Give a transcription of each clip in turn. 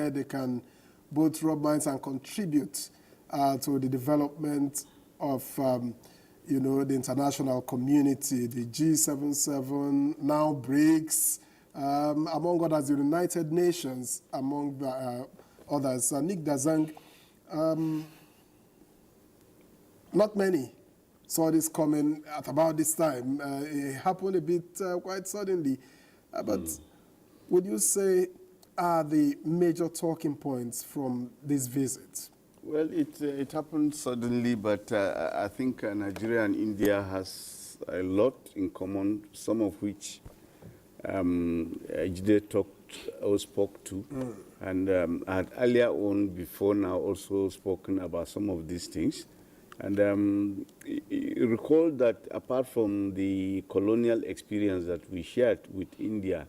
where they can both rub minds and contribute to the development of, you know, the international community, the G77, now BRICS, among others, the United Nations, among the, others. Nick Dazang, not many saw this coming at about this time. It happened a bit quite suddenly. But would you say are the major talking points from this visit? Well, it happened suddenly, but I think Nigeria and India has a lot in common, some of which Ejide spoke to. And I had earlier on, before now, also spoken about some of these things. And recall that apart from the colonial experience that we shared with India,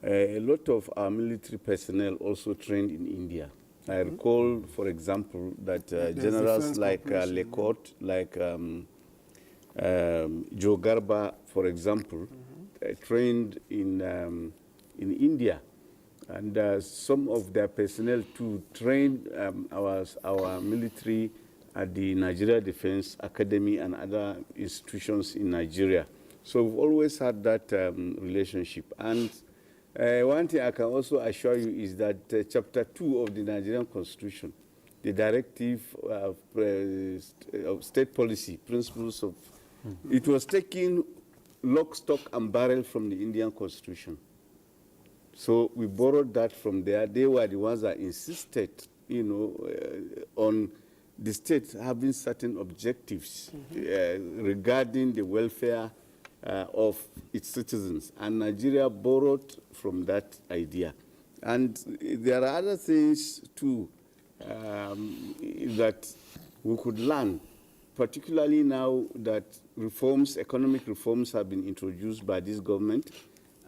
a lot of our military personnel also trained in India. I recall, for example, that generals like Lecourt, like Joe Garba, for example, trained in India. And some of their personnel too trained our military at the Nigeria Defense Academy and other institutions in Nigeria. So we've always had that relationship. And one thing I can also assure you is that Chapter 2 of the Nigerian Constitution, the directive of state policy, principles of, it was taken lock, stock, and barrel from the Indian Constitution. So we borrowed that from there. They were the ones that insisted, you know, on the state having certain objectives regarding the welfare of its citizens. And Nigeria borrowed from that idea. And there are other things, too, that we could learn, particularly now that reforms, economic reforms have been introduced by this government.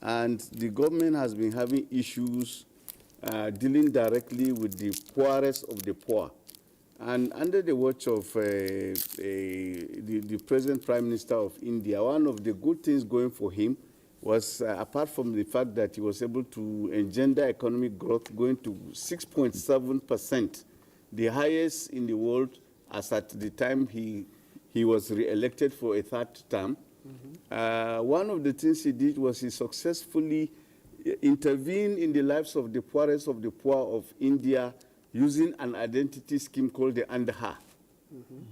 And the government has been having issues dealing directly with the poorest of the poor. And under the watch of the present Prime Minister of India, one of the good things going for him was, apart from the fact that he was able to engender economic growth going to 6.7%, the highest in the world as at the time he was re-elected for a third term. One of the things he did was he successfully intervened in the lives of the poorest of the poor of India using an identity scheme called the Andha.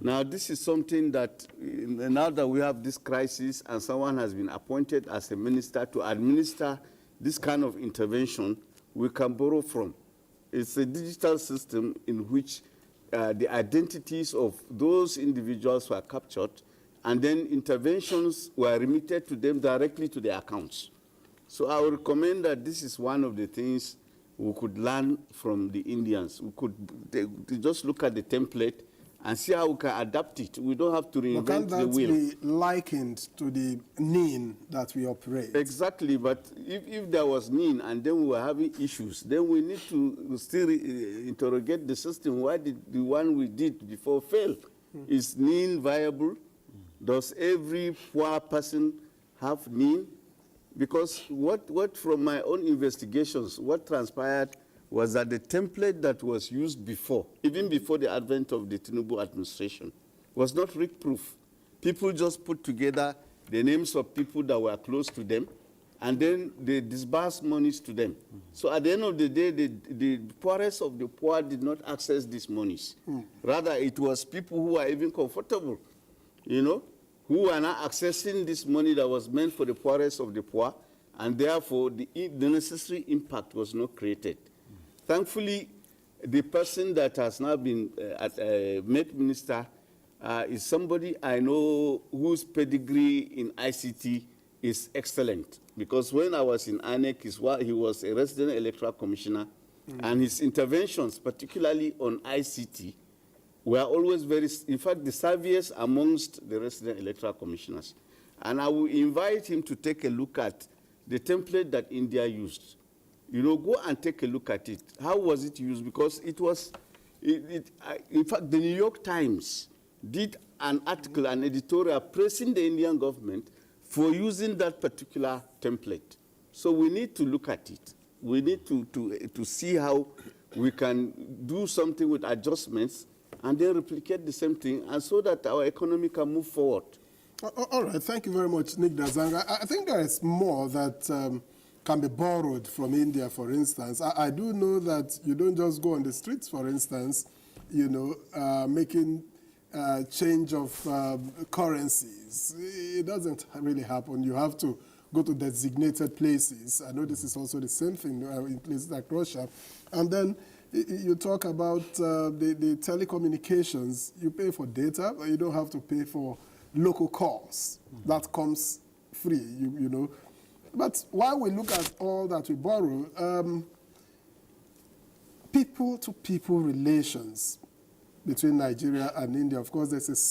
Now, this is something that, now that we have this crisis and someone has been appointed as a minister to administer this kind of intervention, we can borrow from. It's a digital system in which the identities of those individuals were captured, and then interventions were remitted to them directly to their accounts. So I would recommend that this is one of the things we could learn from the Indians. We could just look at the template and see how we can adapt it. We don't have to reinvent the wheel. Can that be likened to the NIN that we operate? Exactly, but if there was NIN and then we were having issues, then we need to still interrogate the system. Why did the one we did before fail? Is NIN viable? Does every poor person have NIN? Because what from my own investigations, what transpired was that the template that was used before, even before the advent of the Tinubu administration, was not RIC-proof. People just put together the names of people that were close to them, and then they disbursed monies to them. So at the end of the day, the poorest of the poor did not access these monies. Rather, it was people who were even comfortable, you know, who are now accessing this money that was meant for the poorest of the poor, and therefore the necessary impact was not created. Thankfully, the person that has now been made minister is somebody I know whose pedigree in ICT is excellent. Because when I was in ANEC, he was a resident electoral commissioner, and his interventions, particularly on ICT, were always very, in fact, the savviest amongst the resident electoral commissioners. And I will invite him to take a look at the template that India used. You know, go and take a look at it. How was it used? Because it was, in fact, the New York Times did an article, an editorial, praising the Indian government for using that particular template. So we need to look at it. We need to see how we can do something with adjustments and then replicate the same thing, and so that our economy can move forward. All right, thank you very much, Nick Dazanga. I think there is more that can be borrowed from India, for instance. I do know that you don't just go on the streets, for instance, you know, making change of currencies. It doesn't really happen. You have to go to designated places. I know this is also the same thing in places like Russia. And then you talk about the telecommunications. You pay for data, but you don't have to pay for local calls. That comes free, you know. But while we look at all that we borrow, people-to-people relations between Nigeria and India, of course, there's a